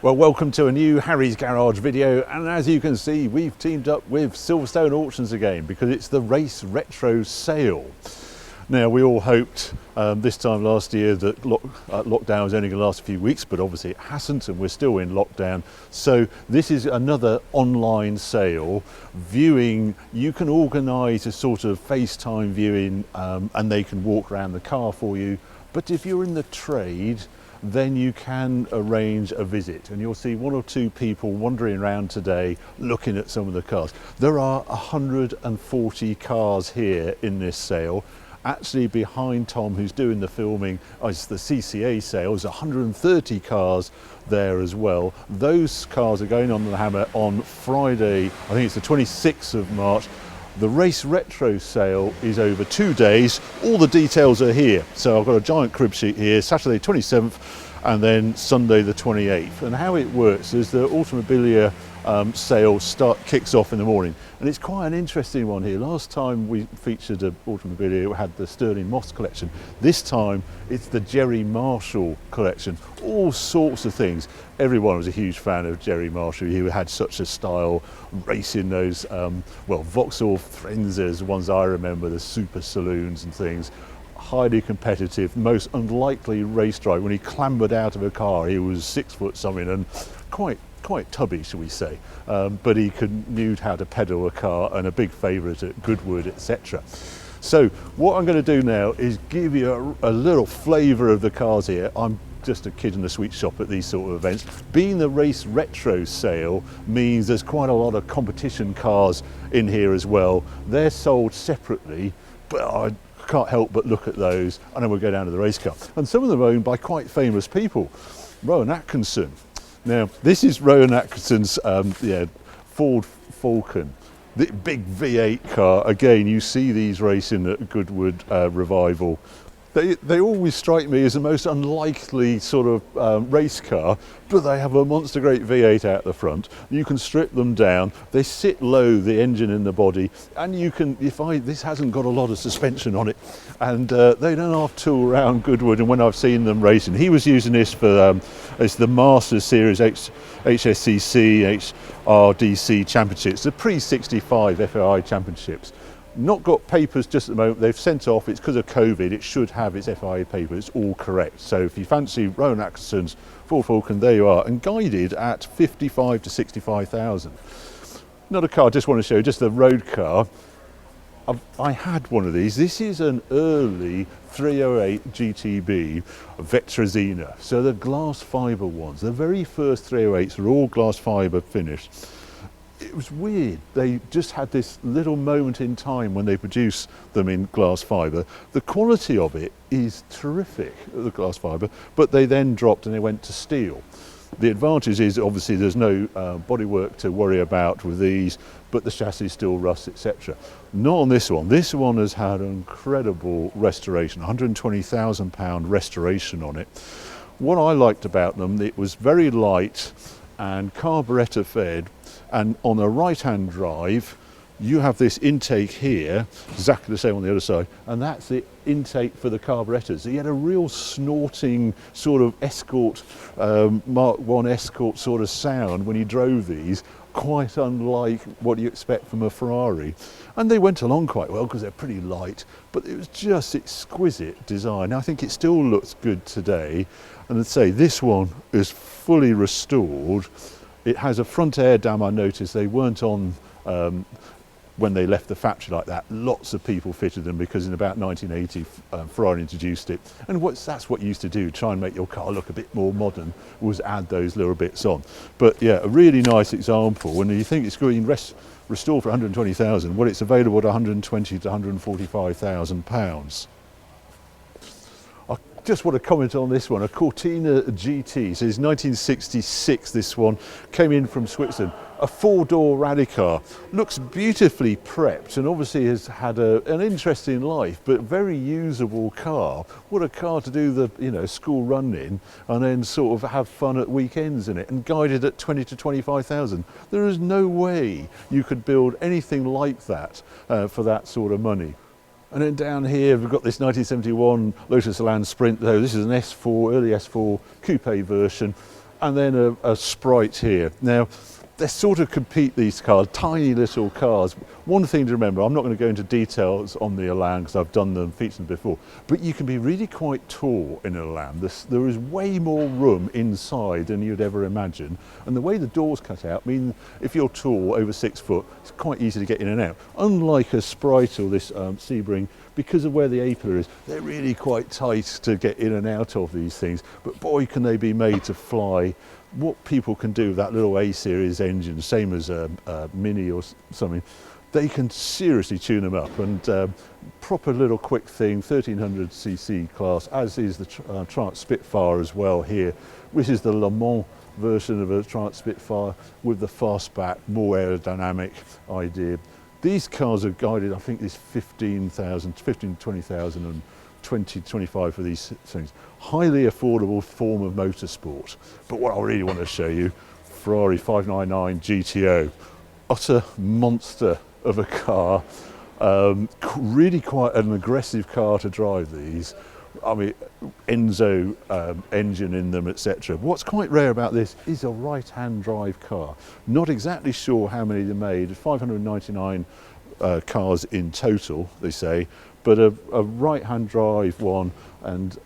Well, welcome to a new Harry's Garage video, and as you can see, we've teamed up with Silverstone Auctions again because it's the Race Retro Sale. Now, we all hoped this time last year that lockdown was only going to last a few weeks, but obviously it hasn't, and we're still in lockdown. So this is another online sale. Viewing, you can organise a sort of FaceTime viewing, and they can walk around the car for you. But if you're in the trade, then you can arrange a visit, and you'll see one or two people wandering around today looking at some of the cars. There are 140 cars here in this sale. Actually, behind Tom, who's doing the filming, is the CCA sale. There's 130 cars there as well. Those cars are going on the hammer on Friday, I think it's the 26th of March. The Race Retro Sale is over 2 days. All the details are here. So I've got a giant crib sheet here, Saturday 27th and then Sunday the 28th. And how it works is the Automobilia sale kicks off in the morning. And it's quite an interesting one here. Last time we featured an Automobilia, it had the Sterling Moss collection. This time it's the Jerry Marshall collection. All sorts of things. Everyone was a huge fan of Jerry Marshall. He had such a style racing those, Vauxhall Frenzas, ones I remember, the super saloons and things. Highly competitive, most unlikely race driver. When he clambered out of a car, he was 6 foot something and quite tubby, shall we say, but he knew how to pedal a car, and a big favourite at Goodwood, etc. So what I'm going to do now is give you a little flavour of the cars here. I'm just a kid in a sweet shop at these sort of events. Being the Race Retro Sale means there's quite a lot of competition cars in here as well. They're sold separately, but I can't help but look at those, and then we'll go down to the race car. And some of them are owned by quite famous people. Rowan Atkinson. Now, this is Rowan Atkinson's Ford Falcon, the big V8 car. Again, you see these racing at Goodwood Revival. They always strike me as the most unlikely sort of race car, but they have a monster great V8 out the front. You can strip them down. They sit low, the engine in the body, and you can, this hasn't got a lot of suspension on it, and they don't have to tool around Goodwood. And when I've seen them racing, he was using this for it's the Masters Series HSCC, HRDC Championships, the pre-65 FAI Championships. Not got papers just at the moment. They've sent off. It's because of COVID. It should have its FIA paper. It's all correct. So if you fancy Rowan Atkinson's Ford Falcon, there you are, and guided at 55 to 65,000. Not a car I just want to show, just a road car. I had one of these. This is an early 308 GTB Vetrazina. So the glass fibre ones. The very first 308s were all glass fibre finished. It was weird. They just had this little moment in time when they produced them in glass fibre. The quality of it is terrific, the glass fibre, but they then dropped and they went to steel. The advantage is obviously there's no bodywork to worry about with these, but the chassis still rusts, etc. Not on this one. This one has had an incredible restoration, £120,000 restoration on it. What I liked about them, it was very light and carburettor fed. And on the right-hand drive, you have this intake here, exactly the same on the other side, and that's the intake for the carburettors. So you had a real snorting sort of Escort, Mark I Escort sort of sound when you drove these, quite unlike what you expect from a Ferrari. And they went along quite well because they're pretty light, but it was just exquisite design. I think it still looks good today. And I'd say this one is fully restored. It has a front air dam. I noticed they weren't on when they left the factory like that. Lots of people fitted them because in about 1980 Ferrari introduced it. And that's what you used to do, try and make your car look a bit more modern, was add those little bits on. But yeah, a really nice example. When you think it's going restored for 120,000, well, it's available at 120 to 145,000 pounds. Just want to comment on this one, a Cortina GT. So it's 1966, this one, came in from Switzerland. A 4-door rally car. Looks beautifully prepped and obviously has had an interesting life, but very usable car. What a car to do the school run in and then sort of have fun at weekends in it, and guided at 20 to 25,000. There is no way you could build anything like that for that sort of money. And then down here we've got this 1971 Lotus Elan Sprint. Though this is an S4, early S4 coupe version. and then a Sprite here. Now, they sort of compete, these cars, tiny little cars. One thing to remember, I'm not going to go into details on the Elan because I've done them, featured them before, but you can be really quite tall in an Elan. There is way more room inside than you'd ever imagine, and the way the doors cut out mean if you're tall, over 6 foot, it's quite easy to get in and out. Unlike a Sprite or this Sebring, because of where the A-pillar is, they're really quite tight to get in and out of these things, but boy can they be made to fly. What people can do with that little A-series engine, same as a Mini or something, they can seriously tune them up, and proper little quick thing, 1300cc class, as is the Triumph Spitfire as well here, which is the Le Mans version of a Triumph Spitfire with the fastback, more aerodynamic idea. These cars are guided, I think it's 15,000, 15, 20,000 and 20, 25 for these things. Highly affordable form of motorsport. But what I really want to show you, Ferrari 599 GTO, utter monster of a car. Really quite an aggressive car to drive these. I mean, Enzo engine in them, etc. What's quite rare about this is a right-hand drive car. Not exactly sure how many they made, 599 cars in total, they say, but a right-hand drive one, and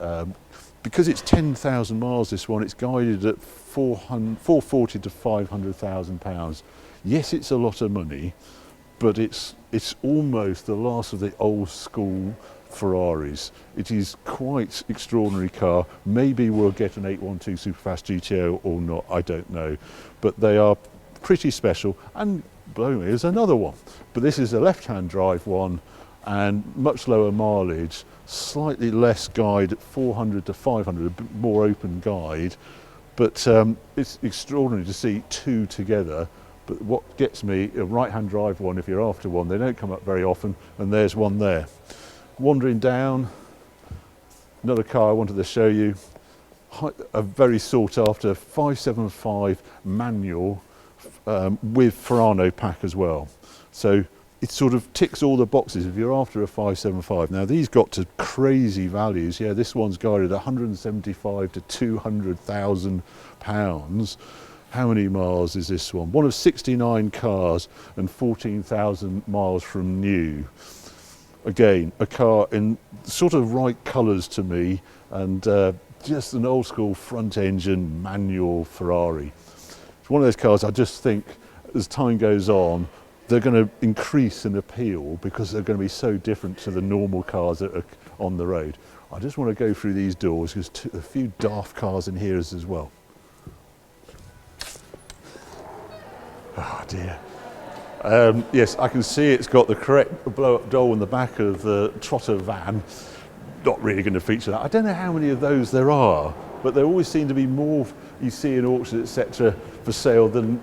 because it's 10,000 miles, this one, it's guided at 440 to 500,000 pounds. Yes, it's a lot of money, but it's almost the last of the old school Ferraris. It is quite extraordinary car. Maybe we'll get an 812 Superfast GTO or not, I don't know, but they are pretty special. And below me is another one, but this is a left-hand drive one and much lower mileage, slightly less guide at 400 to 500, a bit more open guide, but it's extraordinary to see two together. But what gets me, a right-hand drive one, if you're after one, they don't come up very often, and there's one there. Wandering down, another car I wanted to show you, a very sought after 575 manual with Ferrano pack as well. So it sort of ticks all the boxes if you're after a 575. Now these got to crazy values. Yeah, this one's guided 175 to 200,000 pounds. How many miles is this one? One of 69 cars and 14,000 miles from new. Again, a car in sort of right colours to me, and just an old school front engine manual Ferrari. It's one of those cars I just think as time goes on, they're going to increase in appeal because they're going to be so different to the normal cars that are on the road. I just want to go through these doors because a few daft cars in here as well. Oh dear. Yes, I can see it's got the correct blow-up door in the back of the trotter van. Not really going to feature that. I don't know how many of those there are, but there always seem to be more you see in auctions, etc., for sale than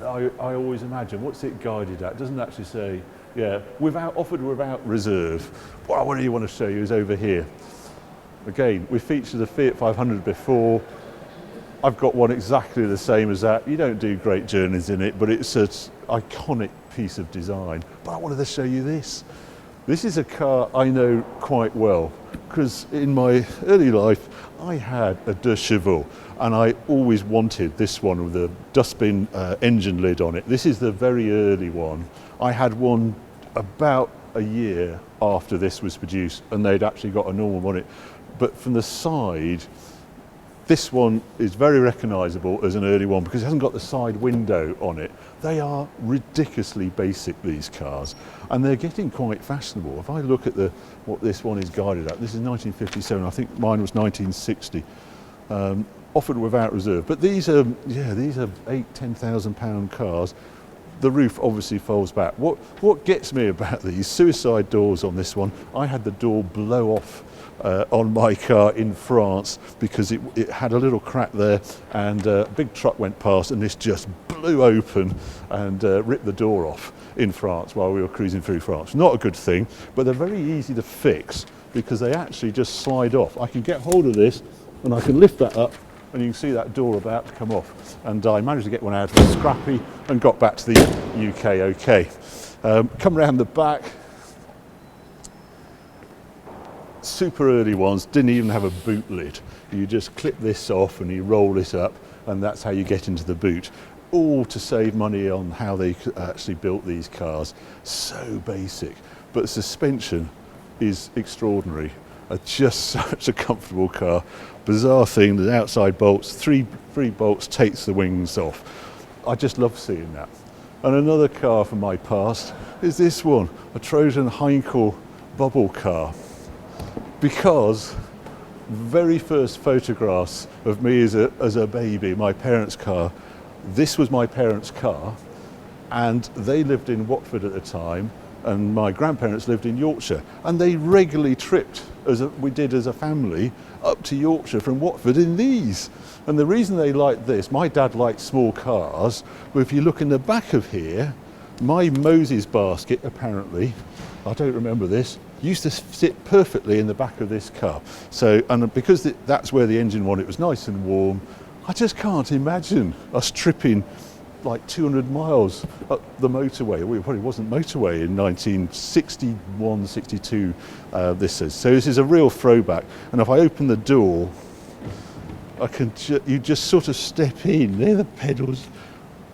I always imagine. What's it guided at? It doesn't actually say. Yeah, offered without reserve. What I really want to show you is over here. Again, we featured the Fiat 500 before. I've got one exactly the same as that. You don't do great journeys in it, but it's an iconic piece of design. But I wanted to show you this. This is a car I know quite well because in my early life I had a De Chevaux and I always wanted this one with the dustbin engine lid on it. This is the very early one. I had one about a year after this was produced and they'd actually got a normal one on it. But from the side, this one is very recognisable as an early one because it hasn't got the side window on it. They are ridiculously basic, these cars, and they're getting quite fashionable. If I look at what this one is guided at, this is 1957, I think mine was 1960, offered without reserve. But these are, yeah, these are £8,000–10,000 cars. The roof obviously folds back. What gets me about these suicide doors on this one, I had the door blow off on my car in France because it had a little crack there and a big truck went past and this just blew open and ripped the door off in France while we were cruising through France. Not a good thing, but they're very easy to fix because they actually just slide off. I can get hold of this and I can lift that up and you can see that door about to come off. And I managed to get one out of the scrappy and got back to the UK okay. Come around the back. Super early ones didn't even have a boot lid. You just clip this off and you roll it up and that's how you get into the boot. All to save money on how they actually built these cars. So basic, but suspension is extraordinary. Just such a comfortable car. Bizarre thing, the outside bolts, three bolts takes the wings off. I just love seeing that. And another car from my past is this one, a Trojan Heinkel bubble car. Because very first photographs of me as a baby, my parents' car, this was my parents' car, and they lived in Watford at the time, and my grandparents lived in Yorkshire, and they regularly tripped, we did as a family, up to Yorkshire from Watford in these. And the reason they liked this, my dad liked small cars, but if you look in the back of here, my Moses basket, apparently, I don't remember this, used to sit perfectly in the back of this car. So, and because that's where the engine was, it was nice and warm. I just can't imagine us tripping like 200 miles up the motorway. Well, it probably wasn't motorway in 1961, 62, this is. So this is a real throwback. And if I open the door, you just sort of step in. There are the pedals.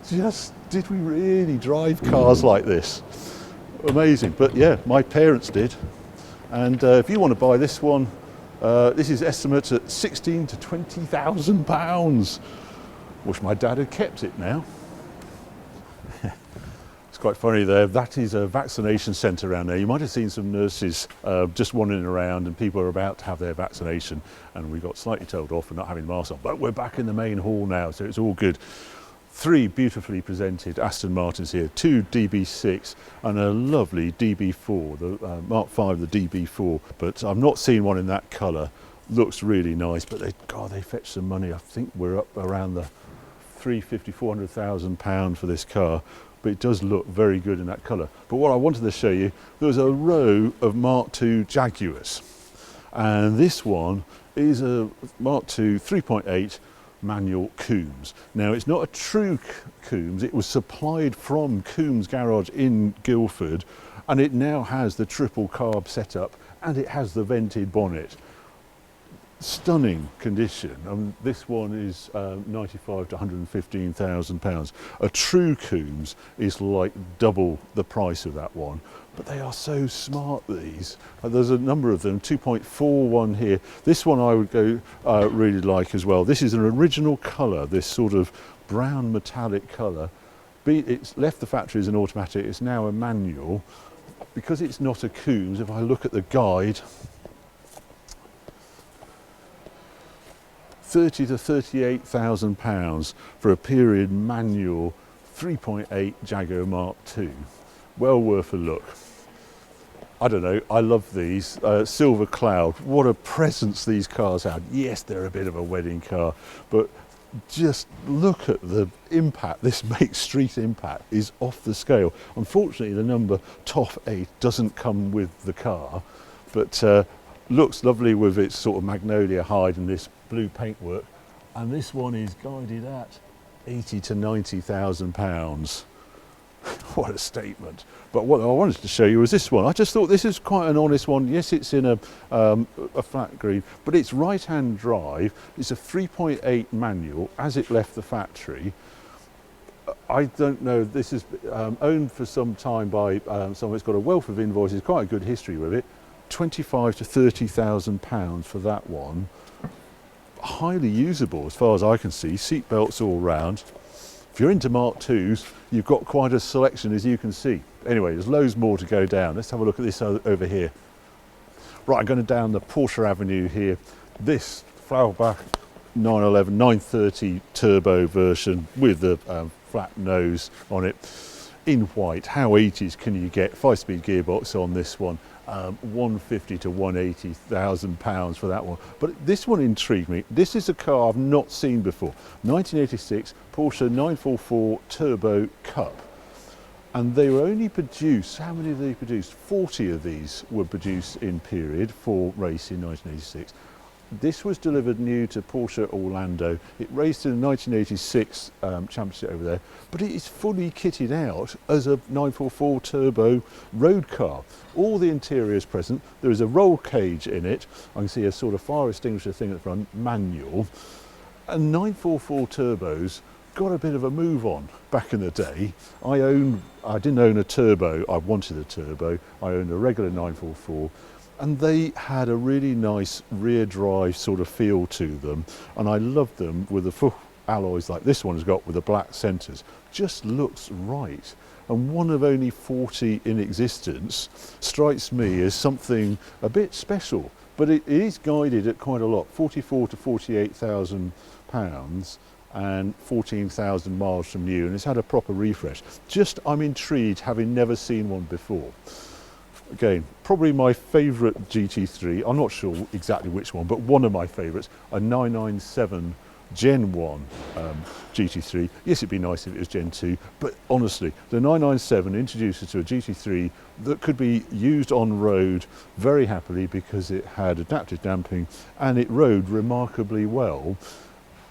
Did we really drive cars like this? Amazing. But yeah, my parents did. And if you want to buy this one, this is estimated at £16,000 to £20,000. Wish my dad had kept it now. It's quite funny there. That is a vaccination centre around there. You might have seen some nurses just wandering around, and people are about to have their vaccination, and we got slightly told off for not having masks on. But we're back in the main hall now, so it's all good. 3 beautifully presented Aston Martins here, 2 DB6 and a lovely DB4, the Mark V, the DB4, but I've not seen one in that colour. Looks really nice, but they fetch some money. I think we're up around the £350,000–400,000 for this car, but it does look very good in that colour. But what I wanted to show you, there was a row of Mark II Jaguars, and this one is a Mark II 3.8 manual Coombs. Now, it's not a true Coombs, it was supplied from Coombs Garage in Guildford, and it now has the triple carb setup, and it has the vented bonnet. Stunning condition. This one is 95 to 115,000 pounds. A true Coombs is like double the price of that one, but they are so smart, these. There's a number of them, 2.41 here. This one I would go really like as well. This is an original colour, this sort of brown metallic colour. It's left the factory as an automatic, it's now a manual. Because it's not a Coombs, if I look at the guide, 30 to 38,000 pounds for a period manual 3.8 Jaguar Mark II. Well worth a look. I don't know, I love these. Silver Cloud, what a presence these cars have. Yes, they're a bit of a wedding car, but just look at the impact this makes. Street impact is off the scale. Unfortunately, the number TOF 8 doesn't come with the car, but looks lovely with its sort of magnolia hide and this blue paintwork. And this one is guided at 80 to 90,000 pounds. What a statement. But what I wanted to show you was this one. I just thought this is quite an honest one. Yes, it's in a flat green, but it's right-hand drive. It's a 3.8 manual as it left the factory. I don't know, this is owned for some time by someone that's got a wealth of invoices, quite a good history with it. 25 to 30,000 pounds for that one. Highly usable as far as I can see, seat belts all round. If you're into Mark IIs, you've got quite a selection, as you can see. Anyway, there's loads more to go down. Let's have a look at this over here. Right, I'm going down the Porsche Avenue here. This Flowerback 911 930 turbo version with the flat nose on it in white. How 80s can you get? 5-speed gearbox on this one. 150 to 180,000 pounds for that one. But this one intrigued me. This is a car I've not seen before. 1986 Porsche 944 Turbo Cup. And they were only produced, how many have they produced? 40 of these were produced in period for race in 1986. This was delivered new to Porsche Orlando. It raced in the 1986 championship over there, but it is fully kitted out as a 944 turbo road car. All the interior is present. There is a roll cage in it. I can see a sort of fire extinguisher thing at the front, manual. And 944 turbos got a bit of a move on back in the day. I didn't own a turbo, I wanted a turbo. I owned a regular 944, and they had a really nice rear drive sort of feel to them, and I loved them with the full alloys like this one's got with the black centres. Just looks right. And one of only 40 in existence strikes me as something a bit special, but it is guided at quite a lot, 44 to 48,000 pounds and 14,000 miles from new, and it's had a proper refresh. I'm intrigued, having never seen one before. Again, probably my favourite GT3, I'm not sure exactly which one, but one of my favourites, a 997 Gen 1 GT3. Yes, it'd be nice if it was Gen 2, but honestly, the 997 introduces to a GT3 that could be used on road very happily because it had adaptive damping and it rode remarkably well.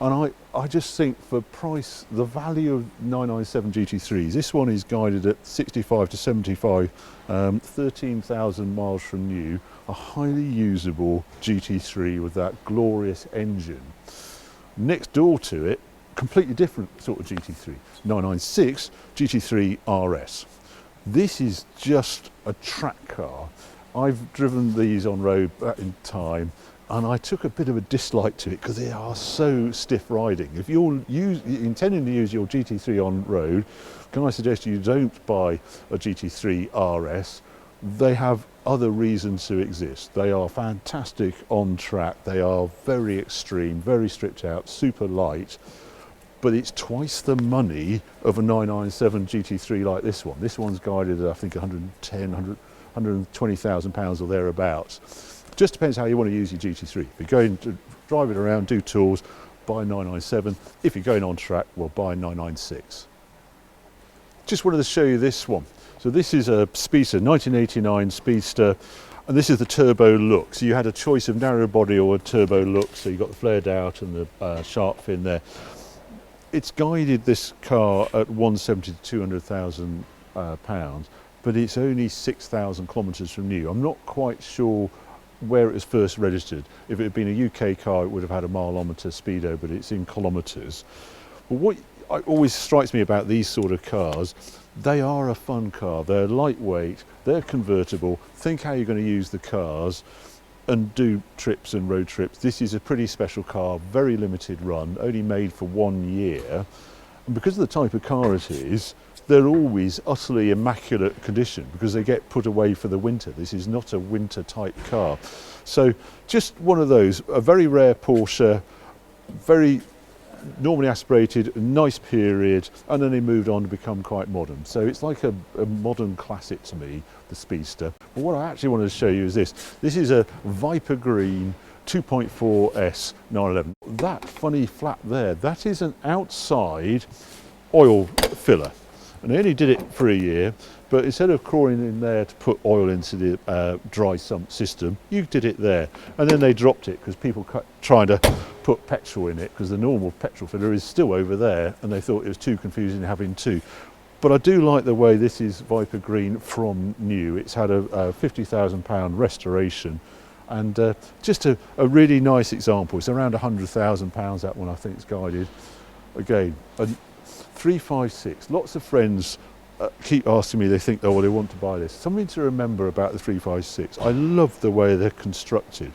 And I just think for price, the value of 997 GT3s, this one is guided at 65 to 75, 13,000 miles from new, a highly usable GT3 with that glorious engine. Next door to it, completely different sort of GT3, 996 GT3 RS. This is just a track car. I've driven these on road back in time, and I took a bit of a dislike to it because they are so stiff riding. If you're intending to use your GT3 on road, can I suggest you don't buy a GT3 RS? They have other reasons to exist. They are fantastic on track. They are very extreme, very stripped out, super light, but it's twice the money of a 997 GT3 like this one. This one's guided at, I think, 120,000 pounds or thereabouts. Just depends how you want to use your GT3. If you're going to drive it around, do tours, buy 997. If you're going on track, well, buy 996. Just wanted to show you this one. So this is a Speedster, 1989 Speedster, and this is the turbo look. So you had a choice of narrow body or a turbo look, so you got the flared out and the shark fin there. It's guided, this car, at 170 to 200,000 pounds, but it's only 6,000 kilometres from new. I'm not quite sure where it was first registered. If it had been a UK car, it would have had a mileometer speedo, but it's in kilometres. But what always strikes me about these sort of cars, they are a fun car. They're lightweight, they're convertible. Think how you're going to use the cars and do trips and road trips. This is a pretty special car, very limited run, only made for 1 year. And because of the type of car it is, they're always utterly immaculate condition because they get put away for the winter. This is not a winter type car. So just one of those, a very rare Porsche, very normally aspirated, nice period, and then they moved on to become quite modern. So it's like a modern classic to me, the Speedster. But what I actually wanted to show you is this. This is a Viper Green 2.4S 911. That funny flap there, that is an outside oil filler. And they only did it for a year, but instead of crawling in there to put oil into the dry sump system, you did it there. And then they dropped it because people trying to put petrol in it, because the normal petrol filler is still over there, and they thought it was too confusing having two. But I do like the way this is Viper Green from new. It's had a £50,000 restoration, and just a really nice example. It's around £100,000, that one, I think, it's guided. Again, 356. Lots of friends keep asking me, they think, oh, well, they want to buy this. Something to remember about the 356. I love the way they're constructed,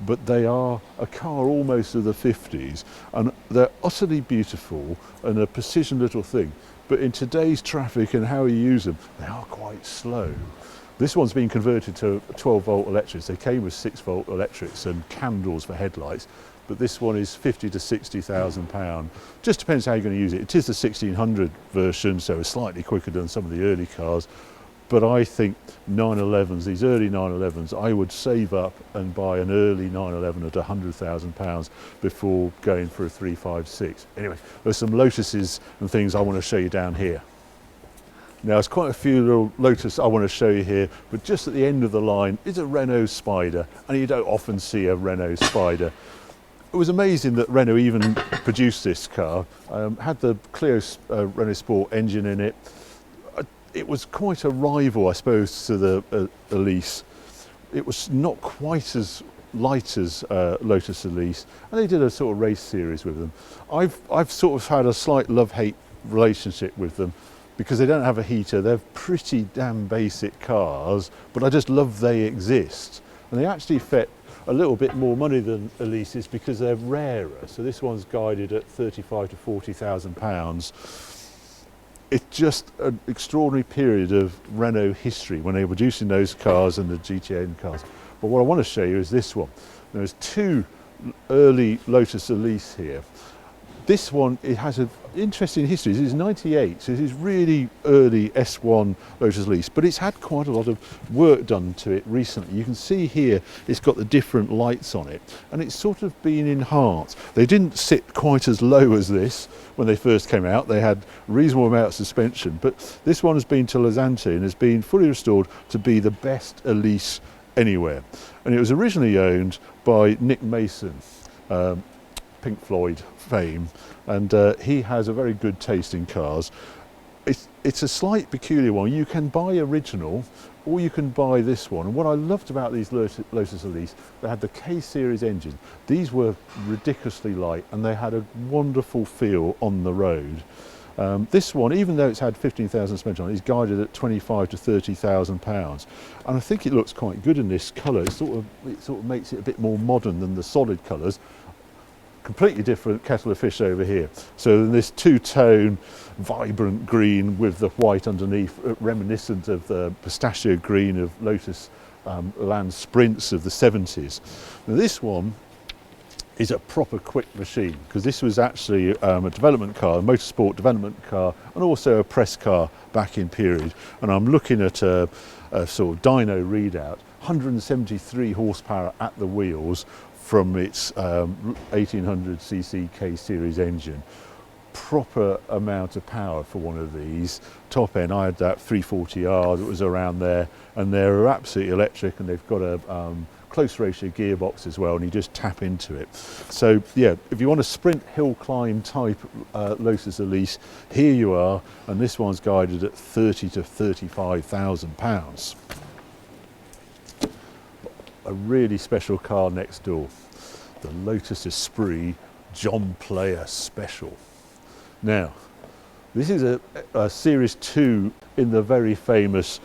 but they are a car almost of the 50s, and they're utterly beautiful and a precision little thing. But in today's traffic and how you use them, they are quite slow. This one's been converted to 12-volt electrics. They came with 6-volt electrics and candles for headlights, but this one is 50 to 60,000 pound. Just depends how you're going to use it. It is the 1600 version, so it's slightly quicker than some of the early cars. But I think 911s, these early 911s, I would save up and buy an early 911 at £100,000 before going for a 356. Anyway, there's some Lotuses and things I want to show you down here. Now, there's quite a few little Lotus I want to show you here, but just at the end of the line is a Renault Spider, and you don't often see a Renault Spider. It was amazing that Renault even produced this car. Had the Clio Renault Sport engine in it. It was quite a rival, I suppose, to the Elise. It was not quite as Leiter's Lotus Elise, and they did a sort of race series with them. I've sort of had a slight love-hate relationship with them because they don't have a heater. They're pretty damn basic cars, but I just love they exist. And they actually fetch a little bit more money than Elises because they're rarer. So this one's guided at 35 to 40,000 pounds. It's just an extraordinary period of Renault history when they were producing those cars and the GTN cars. But what I want to show you is this one. There's two early Lotus Elise here. This one, it has an interesting history. This is 98, so this is really early S1 Lotus Elise, but it's had quite a lot of work done to it recently. You can see here it's got the different lights on it, and it's sort of been enhanced. They didn't sit quite as low as this when they first came out. They had reasonable amount of suspension, but this one has been to Lozante and has been fully restored to be the best Elise anywhere. And it was originally owned by Nick Mason, Pink Floyd fame, and he has a very good taste in cars. It's a slight peculiar one. You can buy original or you can buy this one, and what I loved about these Lotus Elise, they had the K-Series engine. These were ridiculously light and they had a wonderful feel on the road. This one, even though it's had 15,000 suspension on it, is guided at 25 to 30,000 pounds, and I think it looks quite good in this colour. It sort of makes it a bit more modern than the solid colours. Completely different kettle of fish over here. So this two-tone vibrant green with the white underneath, reminiscent of the pistachio green of Lotus Land Sprints of the 70s. Now this one is a proper quick machine, because this was actually a development car, a motorsport development car, and also a press car back in period. And I'm looking at a sort of dyno readout, 173 horsepower at the wheels, from its 1800cc K-Series engine. Proper amount of power for one of these. Top end, I had that 340R that was around there, and they're absolutely electric, and they've got a close ratio gearbox as well, and you just tap into it. So yeah, if you want a sprint hill climb type Lotus Elise, here you are, and this one's guided at 30 to 35,000 pounds. A really special car next door, the Lotus Esprit John Player Special. Now, this is a Series 2 in the very famous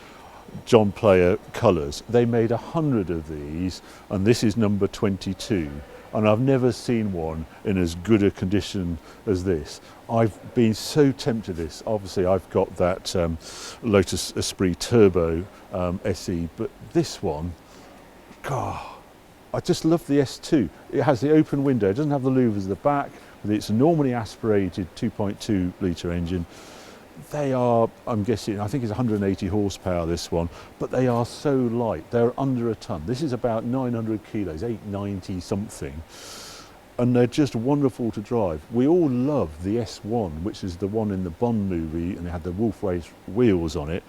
John Player colours. They made 100 of these, and this is number 22. And I've never seen one in as good a condition as this. I've been so tempted to this. Obviously, I've got that Lotus Esprit Turbo SE, but this one, God, I just love the S2. It has the open window, it doesn't have the louvers at the back, but it's a normally aspirated 2.2 litre engine. They are, I'm guessing, I think it's 180 horsepower, this one, but they are so light. They're under a tonne. This is about 900 kilos, 890 something. And they're just wonderful to drive. We all love the S1, which is the one in the Bond movie, and it had the Wolf Race wheels on it.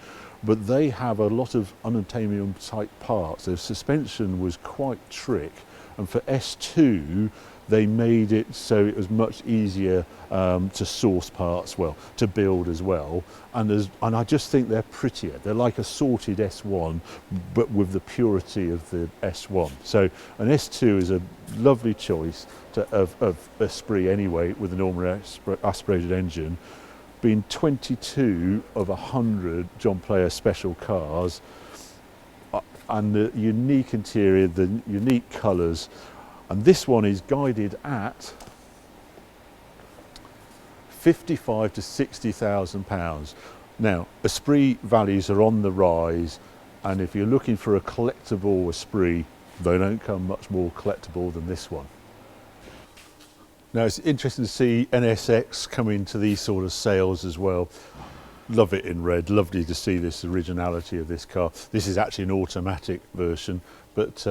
But they have a lot of unobtainium type parts. The suspension was quite trick, and for S2 they made it so it was much easier to source parts well, to build as well, and I just think they're prettier. They're like a sorted S1 but with the purity of the S1. So an S2 is a lovely choice of Esprit anyway, with a normal aspirated engine. Being 22 of 100 John Player special cars, and the unique interior, the unique colours, and this one is guided at 55 to 60,000 pounds. Now, Esprit values are on the rise, and if you're looking for a collectible Esprit, they don't come much more collectible than this one. Now, it's interesting to see NSX come into these sort of sales as well. Love it in red, lovely to see this originality of this car. This is actually an automatic version, but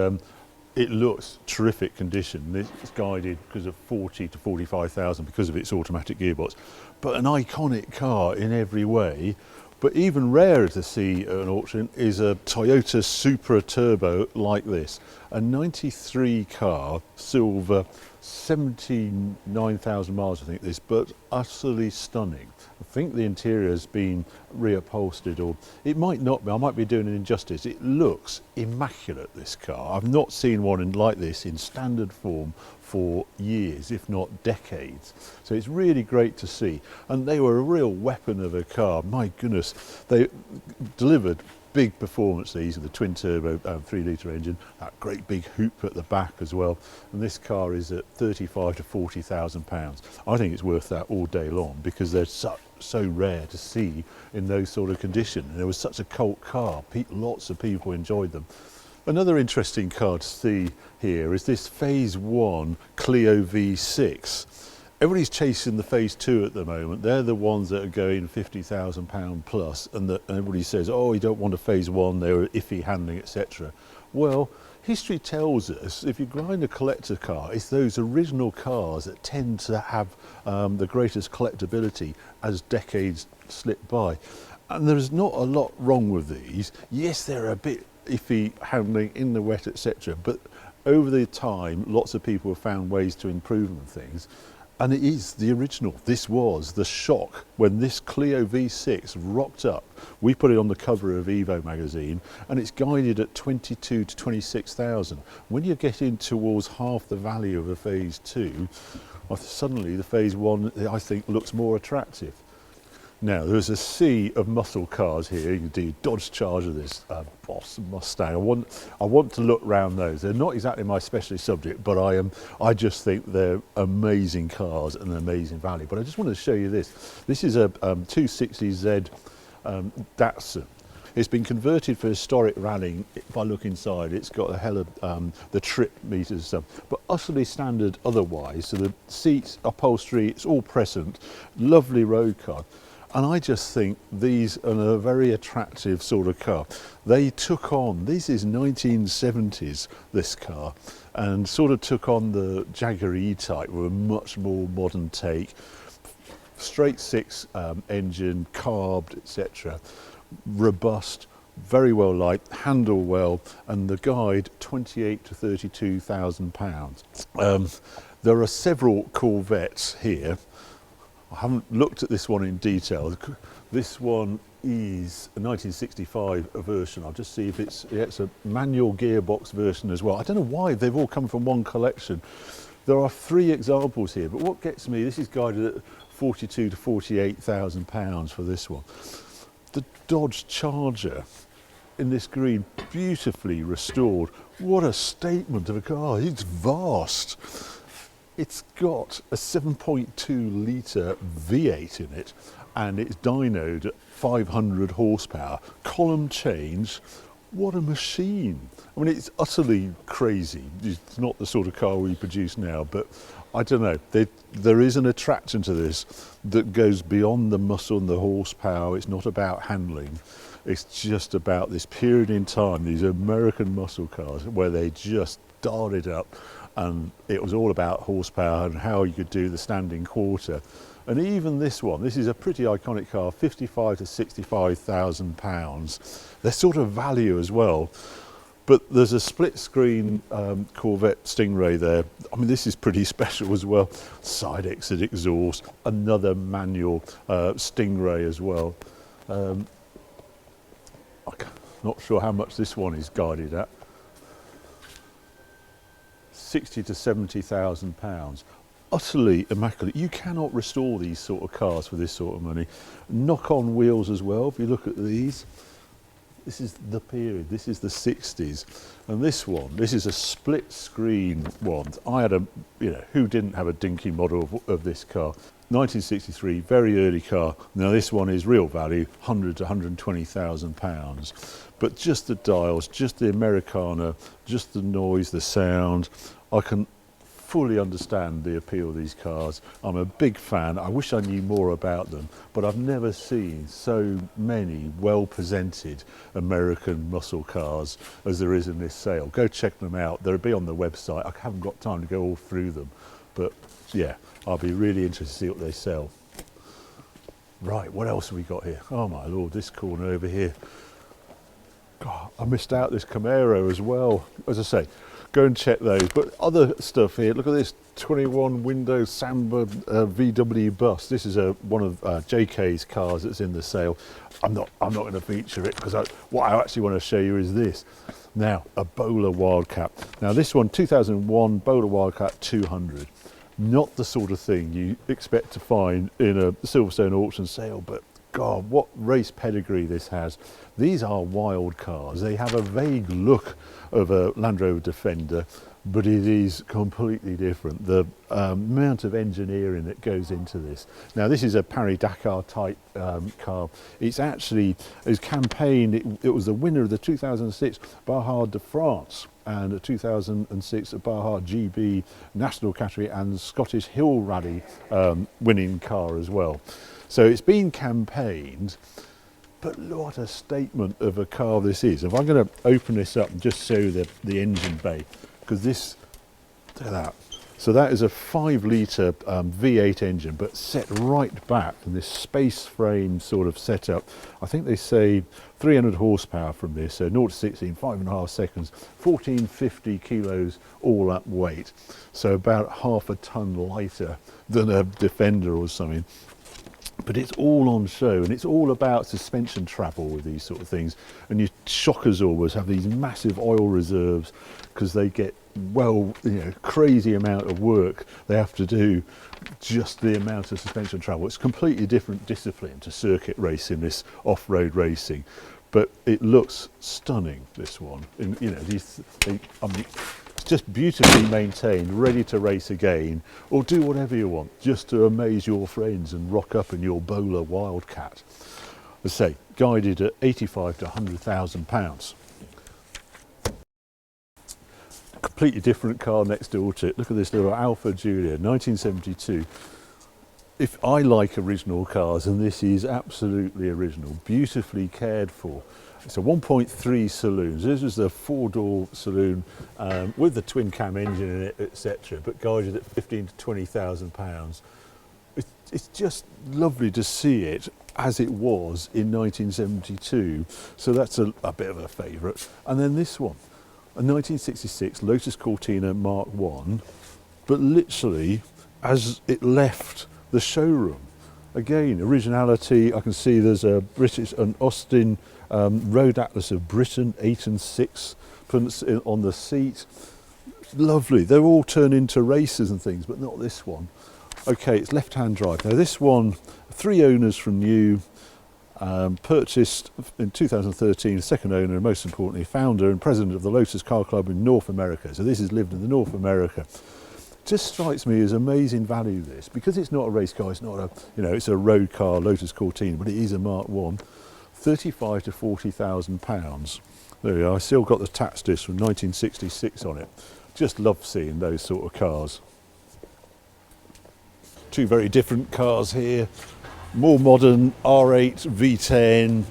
it looks terrific condition. It's guided because of 40 to 45,000 because of its automatic gearbox, but an iconic car in every way. But even rarer to see at an auction is a Toyota Supra Turbo like this. a 93 car, silver, 79,000 miles I think this, but utterly stunning. I think the interior has been reupholstered, or it might not be, I might be doing an injustice. It looks immaculate, this car. I've not seen one like this in standard form for years, if not decades. So it's really great to see. And they were a real weapon of a car. My goodness, they delivered big performance. These are the twin turbo 3 litre engine, that great big hoop at the back as well. And this car is at 35 to 40,000 pounds. I think it's worth that all day long, because they're so rare to see in those sort of condition. And it was such a cult car. Lots of people enjoyed them. Another interesting car to see here is this Phase 1 Clio V6. Everybody's chasing the Phase 2 at the moment. They're the ones that are going £50,000 plus, and everybody says, oh, you don't want a Phase 1, they're iffy handling, etc. Well, history tells us if you grind a collector car, it's those original cars that tend to have the greatest collectability as decades slip by. And there's not a lot wrong with these. Yes, they're a bit iffy handling in the wet, etc. But over the time, lots of people have found ways to improve them things. And it is the original. This was the shock when this Clio V6 rocked up. We put it on the cover of Evo magazine, and it's guided at 22 to 26,000. When you get in towards half the value of a Phase 2, suddenly the Phase 1, I think, looks more attractive. Now, there's a sea of muscle cars here. You can do Dodge Charger, this Boss Mustang. I want to look round those. They're not exactly my specialist subject, but I just think they're amazing cars and an amazing value. But I just want to show you this. This is a 260Z Datsun. It's been converted for historic rallying. If I look inside, it's got a hell of the trip meters and stuff, but utterly standard otherwise. So the seats, upholstery, it's all present. Lovely road car. And I just think these are a very attractive sort of car. They took on, this is 1970s, this car, and sort of took on the Jaguar E-Type with a much more modern take. Straight six engine, carbed, etc. Robust, very well liked, handle well, and the guide 28 to 32,000 pounds. There are several Corvettes here. I haven't looked at this one in detail. This one is a 1965 version. I'll just see if it's a manual gearbox version as well. I don't know why they've all come from one collection. There are 3 examples here, but what gets me, this is guided at 42 to 48,000 pounds for this one. The Dodge Charger in this green, beautifully restored. What a statement of a car. It's vast. It's got a 7.2 litre V8 in it, and it's dynoed at 500 horsepower. Column change, what a machine. I mean, it's utterly crazy. It's not the sort of car we produce now, but I don't know. There is an attraction to this that goes beyond the muscle and the horsepower. It's not about handling. It's just about this period in time, these American muscle cars, where they just dialed it up. And it was all about horsepower and how you could do the standing quarter. And even this one, this is a pretty iconic car, 55 to 65,000 pounds. They're sort of value as well. But there's a split screen Corvette Stingray there. I mean, this is pretty special as well. Side exit exhaust, another manual Stingray as well. I'm not sure how much this one is guided at. 60 to 70,000 pounds. Utterly immaculate. You cannot restore these sort of cars for this sort of money. Knock-on wheels as well. If you look at these, this is the period. This is the 60s, and this one, this is a split screen one. I had who didn't have a dinky model of this car? 1963, very early car. Now this one is real value, 100 to 120,000 pounds. But just the dials, just the Americana, just the noise, the sound, I can fully understand the appeal of these cars. I'm a big fan. I wish I knew more about them, but I've never seen so many well-presented American muscle cars as there is in this sale. Go check them out. They'll be on the website. I haven't got time to go all through them, but yeah, I'll be really interested to see what they sell. Right, what else have we got here? Oh my Lord, this corner over here. God, I missed out this Camaro as well. As I say, go and check those. But other stuff here, look at this 21 window Samba VW bus. This is one of JK's cars that's in the sale. I'm not going to feature it because what I actually want to show you is this. Now, a Bowler Wildcat. Now this one, 2001 Bowler Wildcat 200. Not the sort of thing you expect to find in a Silverstone auction sale, but God, what race pedigree this has. These are wild cars. They have a vague look of a Land Rover Defender, but it is completely different. The amount of engineering that goes into this. Now this is a Paris-Dakar type car. It's actually, his campaign, it was the winner of the 2006 Barrage de France and the 2006 Barrage GB National Category and Scottish Hill Rally winning car as well. So it's been campaigned, but what a statement of a car this is. If I'm going to open this up and just show the engine bay, because this, look at that. So that is a 5-litre V8 engine, but set right back in this space frame sort of setup. I think they say 300 horsepower from this, so 0 to 60 in 5.5 seconds, 1450 kilos all up weight. So about half a ton lighter than a Defender or something. But it's all on show, and it's all about suspension travel with these sort of things. And your shockers always have these massive oil reserves because they get, well, you know, crazy amount of work they have to do, just the amount of suspension travel. It's a completely different discipline to circuit racing, this off-road racing. But it looks stunning, this one. And, you know, I mean, it's just beautifully maintained, ready to race again, or do whatever you want, just to amaze your friends and rock up in your Bowler Wildcat. As I say, guided at 85 to 100,000 pounds. Completely different car next door to it. Look at this little Alfa Giulia, 1972. If I like original cars, and this is absolutely original, beautifully cared for. It's a 1.3 saloon. This is the 4-door saloon with the twin cam engine in it, etc. But guided at 15 to 20,000 pounds. It's just lovely to see it as it was in 1972. So that's a bit of a favourite. And then this one, a 1966 Lotus Cortina Mark I, but literally as it left the showroom. Again, originality. I can see there's a an Austin Road Atlas of Britain 8 and 6 on the seat. Lovely. They're all turned into races and things, but not this one. Okay, it's left-hand drive. Now this one, 3 owners from new, purchased in 2013, second owner, and most importantly, founder and president of the Lotus Car Club in North America. So this has lived in the North America. Just strikes me as amazing value, this, because it's not a race car, it's not a, you know, it's a road car, Lotus Cortina, but it is a Mark I, 35 to 40,000 pounds. There we are. I still got the tax disc from 1966 on it. Just love seeing those sort of cars. Two very different cars here. More modern R8 V10.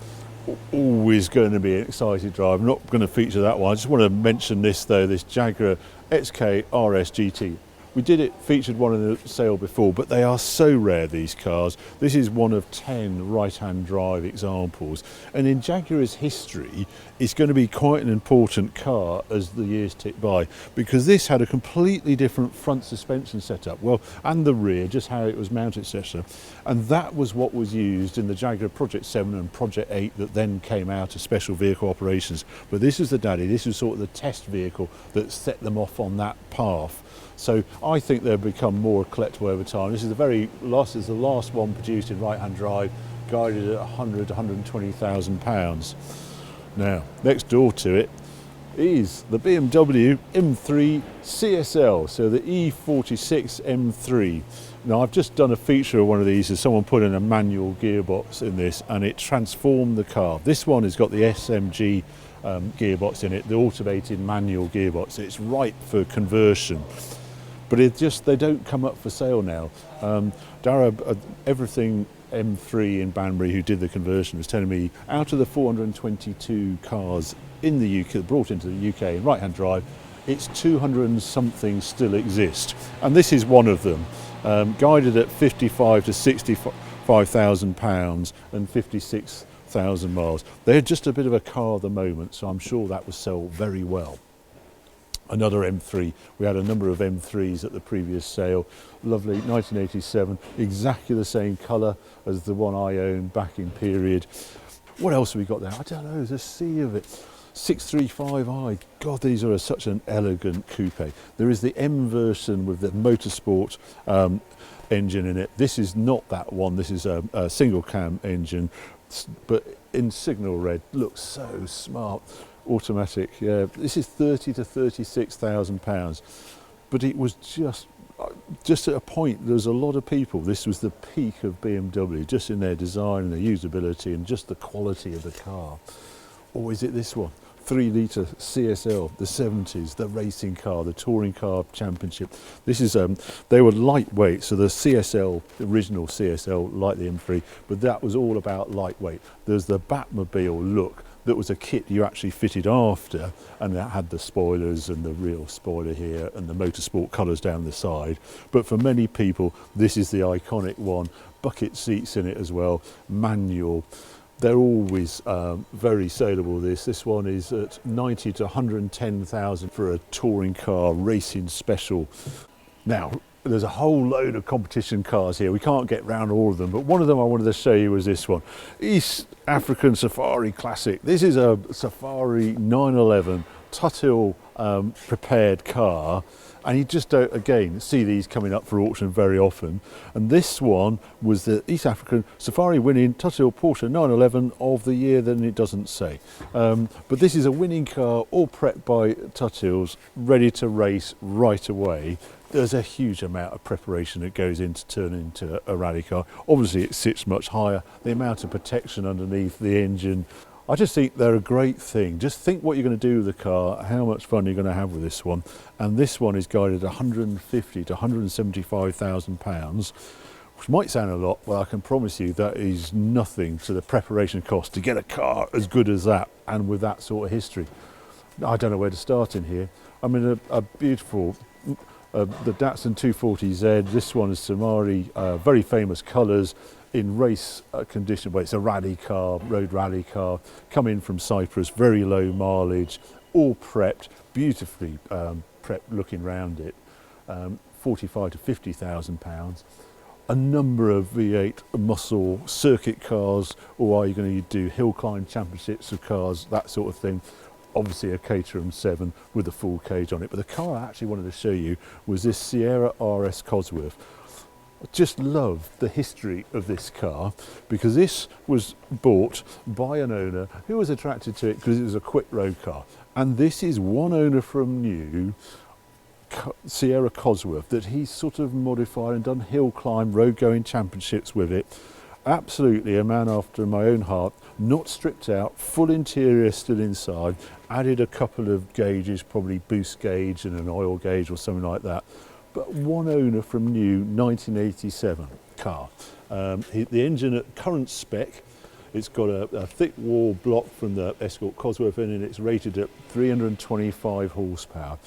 Always going to be an exciting drive. I'm not going to feature that one. I just want to mention this though, this Jaguar XK RS GT. We did it, featured one in the sale before, but they are so rare, these cars. This is one of 10 right-hand drive examples. And in Jaguar's history, it's going to be quite an important car as the years tick by, because this had a completely different front suspension setup, well, and the rear, just how it was mounted, etc. And that was what was used in the Jaguar Project 7 and Project 8 that then came out as special vehicle operations. But this is the daddy, this was sort of the test vehicle that set them off on that path. So I think they've become more collectible over time. This is the last one produced in right-hand drive, guided at 100 to 120,000 pounds. Now, next door to it is the BMW M3 CSL, so the E46 M3. Now, I've just done a feature of one of these as someone put in a manual gearbox in this, and it transformed the car. This one has got the SMG gearbox in it, the automated manual gearbox. It's ripe for conversion. But they don't come up for sale now. Dara, Everything M3 in Banbury, who did the conversion, was telling me out of the 422 cars in the UK, brought into the UK in right-hand drive, it's 200 and something still exist. And this is one of them, guided at 55 to 65,000 pounds and 56,000 miles. They're just a bit of a car at the moment, so I'm sure that will sell very well. Another M3. We had a number of M3s at the previous sale. Lovely 1987, exactly the same colour as the one I owned back in period. What else have we got there? I don't know, there's a sea of it. 635i, God, these are such an elegant coupe. There is the M version with the motorsport engine in it. This is not that one, this is a single cam engine, but in signal red, looks so smart. Automatic, yeah. This is 30 to 36,000 pounds, but it was just at a point. There's a lot of people. This was the peak of BMW, just in their design and their usability and just the quality of the car. Or is it this one? 3-litre CSL, the 70s, the racing car, the touring car championship. This is they were lightweight, so the CSL, the original CSL, like the M3, but that was all about lightweight. There's the Batmobile look. That was a kit you actually fitted after, and that had the spoilers and the real spoiler here and the motorsport colours down the side. But for many people, this is the iconic one. Bucket seats in it as well, manual. They're always very saleable. This one is at 90 to 110,000 for a touring car racing special. Now, there's a whole load of competition cars here. We can't get round all of them, but one of them I wanted to show you was this one. East African Safari Classic. This is a Safari 911 Tuthill prepared car, and you just don't, again, see these coming up for auction very often. And this one was the East African Safari winning Tuthill Porsche 911 of the year, then it doesn't say. But this is a winning car, all prepped by Tuthills, ready to race right away. There's a huge amount of preparation that goes into turning into a rally car. Obviously it sits much higher, the amount of protection underneath the engine. I just think they're a great thing. Just think what you're going to do with the car, how much fun you're going to have with this one. And this one is guided 150 to 175,000 pounds, which might sound a lot, but I can promise you that is nothing to the preparation cost to get a car as good as that and with that sort of history. I don't know where to start in here. I mean, a beautiful the Datsun 240Z. This one is Samari, very famous colours in race condition, but it's a rally car, road rally car, come in from Cyprus, very low mileage, all prepped, beautifully prepped looking round it, 45 to 50,000 pounds. A number of V8 muscle circuit cars, or are you going to do hill climb championships of cars, that sort of thing. Obviously a Caterham 7 with a full cage on it, but the car I actually wanted to show you was this Sierra RS Cosworth. I just love the history of this car, because this was bought by an owner who was attracted to it because it was a quick road car, and this is one owner from new, Sierra Cosworth, that he's sort of modified and done hill climb road going championships with it. Absolutely a man after my own heart, not stripped out, full interior still inside, added a couple of gauges, probably boost gauge and an oil gauge or something like that. But one owner from new 1987 car. The engine at current spec, it's got a thick wall block from the Escort Cosworth in, and it's rated at 325 horsepower.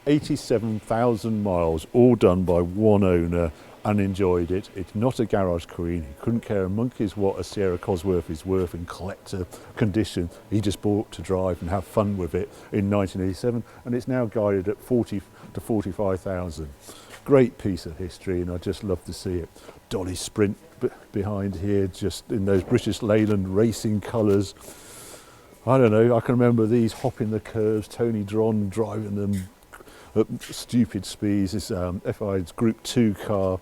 87,000 miles, all done by one owner, and enjoyed it. It's not a garage queen. He couldn't care a monkey's what a Sierra Cosworth is worth in collector condition. He just bought to drive and have fun with it in 1987, and it's now guided at 40 to 45,000. Great piece of history, and I just love to see it. Dolly Sprint behind here, just in those British Leyland racing colours. I don't know, I can remember these hopping the curves, Tony Dron driving them at stupid speeds. This FI's Group 2 car,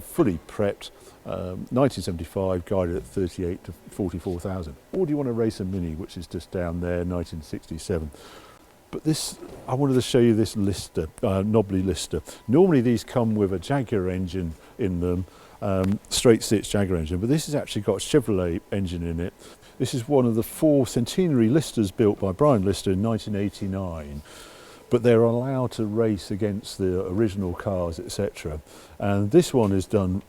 fully prepped, 1975, guided at 38 to 44,000. Or do you want to race a Mini, which is just down there, 1967. But this, I wanted to show you this Lister, knobbly Lister. Normally these come with a Jaguar engine in them, straight six Jaguar engine, but this has actually got a Chevrolet engine in it. This is one of the 4 centenary Listers built by Brian Lister in 1989. But they're allowed to race against the original cars, etc. And this one is done,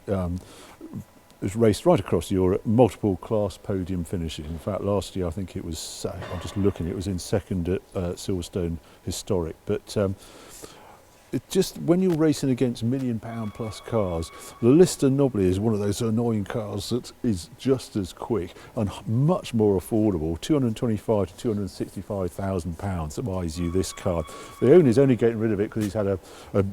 is raced right across Europe, multiple class podium finishes. In fact, last year I think it was, I'm just looking, it was in second at Silverstone Historic. But it just, when you're racing against £1 million plus cars, the Lister Nobly is one of those annoying cars that is just as quick and much more affordable. £225,000 to £265,000 that buys you this car. The owner's only getting rid of it because he's had a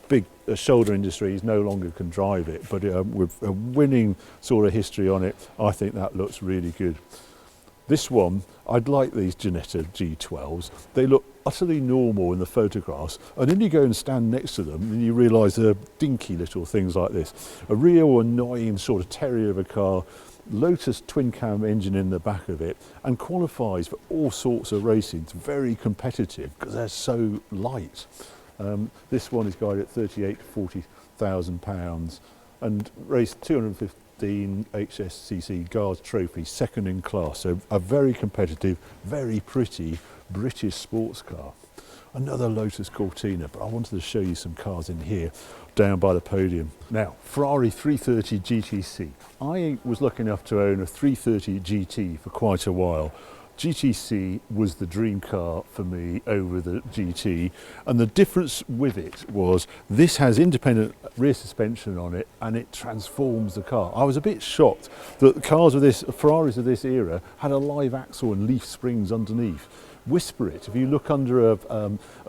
big shoulder injury. He's no longer can drive it, but with a winning sort of history on it, I think that looks really good. This one, I'd like these Ginetta G12s. They look utterly normal in the photographs, and then you go and stand next to them and you realise they're dinky little things like this. A real annoying sort of terrier of a car, Lotus twin cam engine in the back of it, and qualifies for all sorts of racing. It's very competitive because they're so light. This one is guided at £38,000 to £40,000 and raced 215 HSCC Guards Trophy, second in class. So a very competitive, very pretty British sports car. Another Lotus Cortina, but I wanted to show you some cars in here down by the podium. Now, Ferrari 330 GTC. I was lucky enough to own a 330 GT for quite a while. GTC was the dream car for me over the GT, and the difference with it was this has independent rear suspension on it and it transforms the car. I was a bit shocked that the cars of this, Ferraris of this era, had a live axle and leaf springs underneath. Whisper it, if you look under a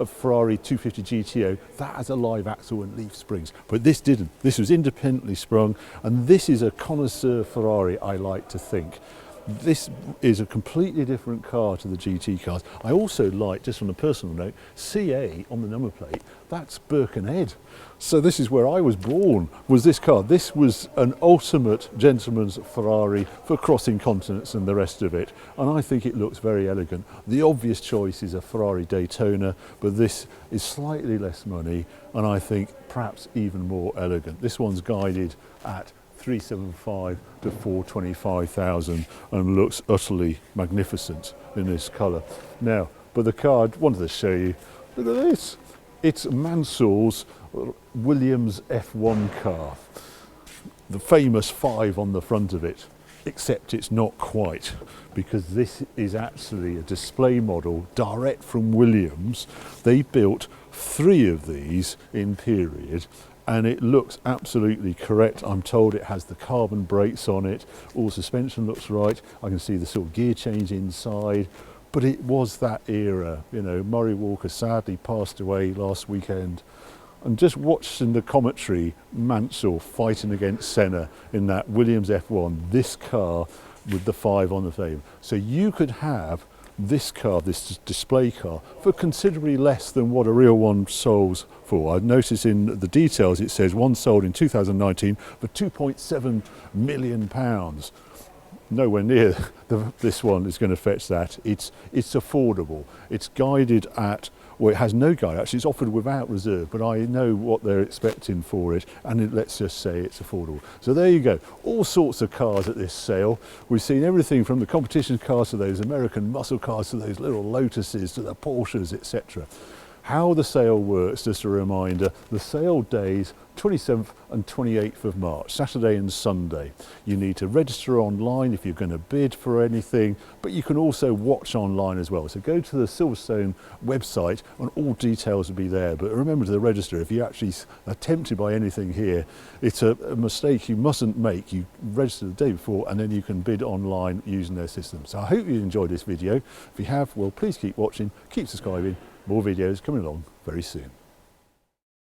Ferrari 250 GTO, that has a live axle and leaf springs, but this didn't. This was independently sprung, and this is a connoisseur Ferrari, I like to think. This is a completely different car to the GT cars. I also like, just on a personal note, CA on the number plate, that's Birkenhead. So this is where I was born, was this car. This was an ultimate gentleman's Ferrari for crossing continents and the rest of it. And I think it looks very elegant. The obvious choice is a Ferrari Daytona, but this is slightly less money and I think perhaps even more elegant. This one's guided at 375 to 425,000 and looks utterly magnificent in this colour. Now, but the car I wanted to show you, look at this. It's Mansell's Williams F1 car. The famous 5 on the front of it, except it's not quite, because this is actually a display model direct from Williams. They built 3 of these in period, and it looks absolutely correct. I'm told it has the carbon brakes on it, all suspension looks right. I can see the sort of gear change inside, but it was that era. You know, Murray Walker sadly passed away last weekend, and just watching the commentary, Mansell fighting against Senna in that Williams F1, this car with the 5 on the frame. So you could have this car, this display car, for considerably less than what a real one sells for. I've noticed in the details it says one sold in 2019 for £2.7 million. Nowhere near this one is going to fetch that. It's affordable. It's guided at, well, it has no guide actually, it's offered without reserve, but I know what they're expecting for it, and let's just say it's affordable. So there you go, all sorts of cars at this sale. We've seen everything from the competition cars to those American muscle cars to those little Lotuses to the Porsches, etc. How the sale works, just a reminder, the sale days 27th and 28th of March, Saturday and Sunday. You need to register online if you're going to bid for anything, but you can also watch online as well. So go to the Silverstone website and all details will be there. But remember to register. If you actually are tempted by anything here, it's a mistake you mustn't make. You register the day before and then you can bid online using their system. So I hope you enjoyed this video. If you have, well, please keep watching, keep subscribing. More videos coming along very soon.